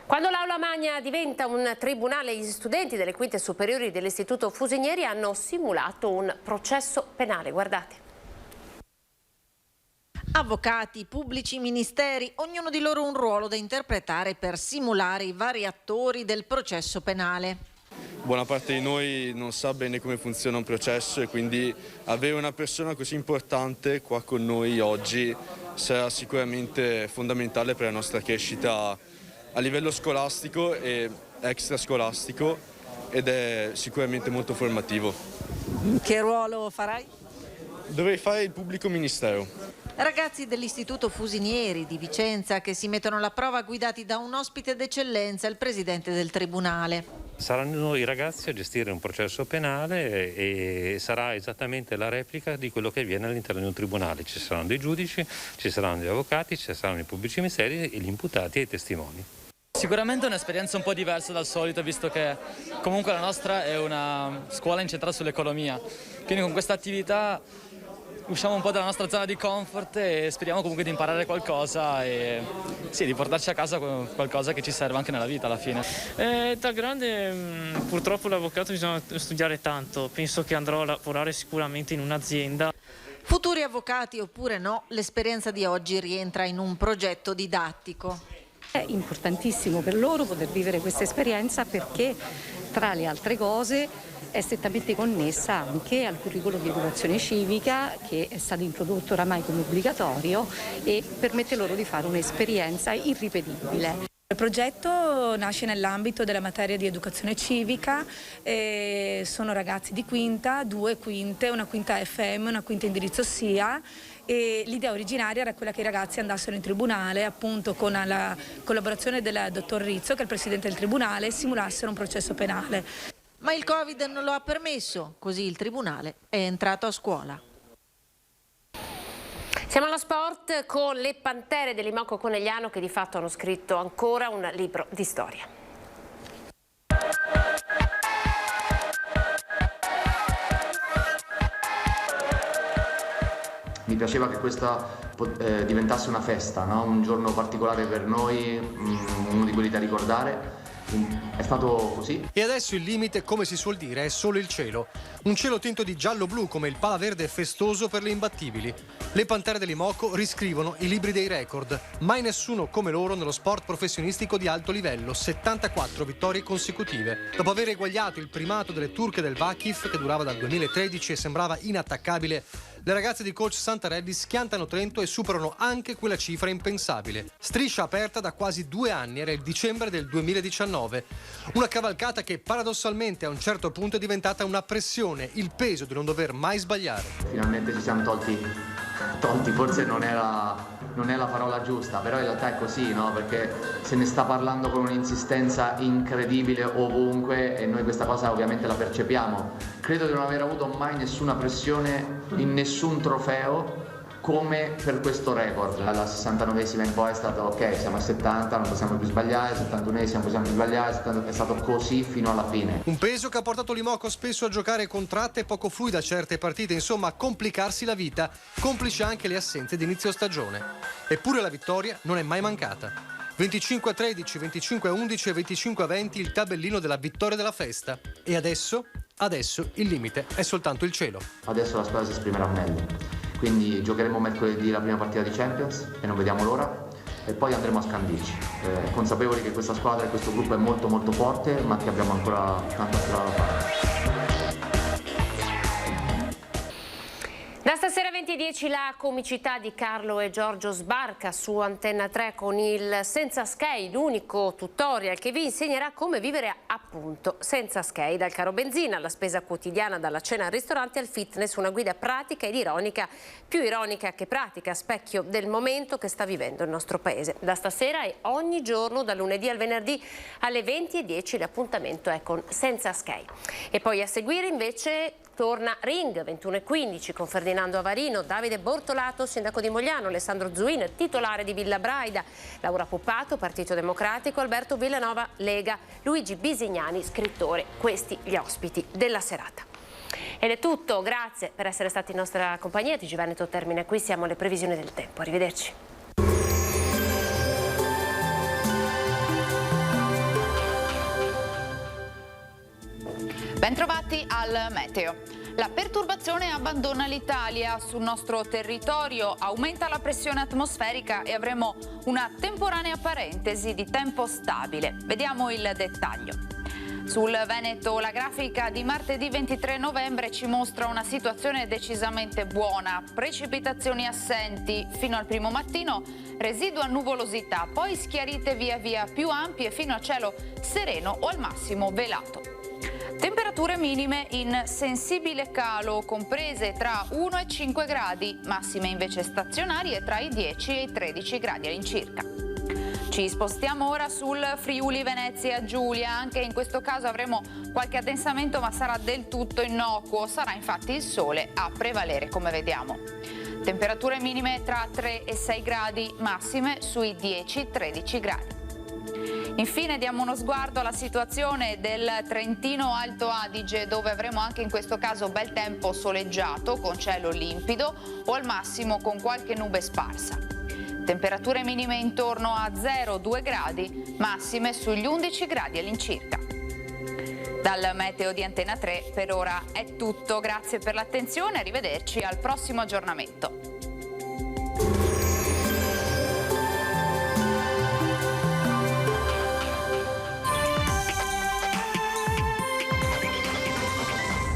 Quando l'Aula Magna diventa un tribunale, gli studenti delle quinte superiori dell'Istituto Fusinieri hanno simulato un processo penale. Guardate. Avvocati, pubblici ministeri, ognuno di loro un ruolo da interpretare per simulare i vari attori del processo penale. Buona parte di noi non sa bene come funziona un processo e quindi avere una persona così importante qua con noi oggi sarà sicuramente fondamentale per la nostra crescita a livello scolastico e extrascolastico ed è sicuramente molto formativo. Che ruolo farai? Dovrei fare il pubblico ministero. Ragazzi dell'Istituto Fusinieri di Vicenza che si mettono alla prova guidati da un ospite d'eccellenza, il presidente del tribunale. Saranno i ragazzi a gestire un processo penale e sarà esattamente la replica di quello che avviene all'interno di un tribunale. Ci saranno dei giudici, ci saranno gli avvocati, ci saranno i pubblici ministeri e gli imputati e i testimoni. Sicuramente è un'esperienza un po' diversa dal solito, visto che comunque la nostra è una scuola incentrata sull'economia. Quindi con questa attività usciamo un po' dalla nostra zona di comfort e speriamo comunque di imparare qualcosa e sì, di portarci a casa qualcosa che ci serve anche nella vita alla fine. Da grande purtroppo l'avvocato bisogna studiare tanto, penso che andrò a lavorare sicuramente in un'azienda. Futuri avvocati oppure no, l'esperienza di oggi rientra in un progetto didattico. È importantissimo per loro poter vivere questa esperienza perché tra le altre cose è strettamente connessa anche al curriculum di educazione civica che è stato introdotto oramai come obbligatorio e permette loro di fare un'esperienza irripetibile. Il progetto nasce nell'ambito della materia di educazione civica, sono ragazzi di quinta, 2 quinte, una quinta FM, una quinta indirizzo SIA e l'idea originaria era quella che i ragazzi andassero in tribunale appunto con la collaborazione del dottor Rizzo che è il presidente del tribunale e simulassero un processo penale. Ma il Covid non lo ha permesso, così il tribunale è entrato a scuola. Siamo allo sport con le Pantere dell'Imoco Conegliano che di fatto hanno scritto ancora un libro di storia. Mi piaceva che questa diventasse una festa, no? Un giorno particolare per noi, uno di quelli da ricordare. È stato così. E adesso il limite, come si suol dire, è solo il cielo. Un cielo tinto di giallo-blu come il pala verde festoso per le imbattibili. Le Pantere dell'Imoco riscrivono i libri dei record. Mai nessuno come loro nello sport professionistico di alto livello, 74 vittorie consecutive. Dopo aver eguagliato il primato delle turche del Vakif, che durava dal 2013 e sembrava inattaccabile, le ragazze di coach Santarelli schiantano Trento e superano anche quella cifra impensabile. Striscia aperta da quasi 2 anni, era il dicembre del 2019. Una cavalcata che paradossalmente a un certo punto è diventata una pressione, il peso di non dover mai sbagliare. Finalmente ci siamo tolti forse non è la parola giusta, però in realtà è così, no? Perché se ne sta parlando con un'insistenza incredibile ovunque e noi questa cosa ovviamente la percepiamo. Credo di non aver avuto mai nessuna pressione in nessun trofeo come per questo record. La 69esima in poi è stato ok, siamo a 70, non possiamo più sbagliare, 71esima non possiamo più sbagliare, è stato così fino alla fine. Un peso che ha portato l'Imoco spesso a giocare con tratte poco fluide a certe partite, insomma a complicarsi la vita, complice anche le assenze di inizio stagione. Eppure la vittoria non è mai mancata. 25-13, 25-11 e 25-20 il tabellino della vittoria della festa. E adesso il limite è soltanto il cielo. Adesso la squadra si esprimerà meglio. Quindi giocheremo mercoledì la prima partita di Champions e non vediamo l'ora e poi andremo a Scandicci, consapevoli che questa squadra e questo gruppo è molto molto forte ma che abbiamo ancora tanta strada da fare. Da stasera 20:10 la comicità di Carlo e Giorgio sbarca su Antenna 3 con il Senza Skei, l'unico tutorial che vi insegnerà come vivere appunto senza skei, dal caro benzina alla spesa quotidiana, dalla cena al ristorante al fitness, una guida pratica ed ironica, più ironica che pratica, specchio del momento che sta vivendo il nostro paese. Da stasera e ogni giorno, dal lunedì al venerdì alle 20:10 l'appuntamento è con Senza Skei. E poi a seguire invece torna Ring, 21:15 con Ferdinando Avarino, Davide Bortolato, sindaco di Mogliano, Alessandro Zuin, titolare di Villa Braida, Laura Puppato, Partito Democratico, Alberto Villanova, Lega, Luigi Bisignani, scrittore. Questi gli ospiti della serata. Ed è tutto, grazie per essere stati in nostra compagnia. TG Veneto termina qui, siamo alle previsioni del tempo. Arrivederci. Bentrovati al meteo. La perturbazione abbandona l'Italia. Sul nostro territorio aumenta la pressione atmosferica e avremo una temporanea parentesi di tempo stabile. Vediamo il dettaglio. Sul Veneto la grafica di martedì 23 novembre ci mostra una situazione decisamente buona. Precipitazioni assenti fino al primo mattino, residua nuvolosità, poi schiarite via via più ampie fino a cielo sereno o al massimo velato. Temperature minime in sensibile calo, comprese tra 1 e 5 gradi, massime invece stazionarie tra i 10 e i 13 gradi all'incirca. Ci spostiamo ora sul Friuli Venezia Giulia, anche in questo caso avremo qualche addensamento ma sarà del tutto innocuo, sarà infatti il sole a prevalere come vediamo. Temperature minime tra 3 e 6 gradi, massime sui 10-13 gradi. Infine diamo uno sguardo alla situazione del Trentino Alto Adige, dove avremo anche in questo caso bel tempo soleggiato con cielo limpido o al massimo con qualche nube sparsa. Temperature minime intorno a 0-2 gradi, massime sugli 11 gradi all'incirca. Dal meteo di Antena 3 per ora è tutto, grazie per l'attenzione, arrivederci al prossimo aggiornamento.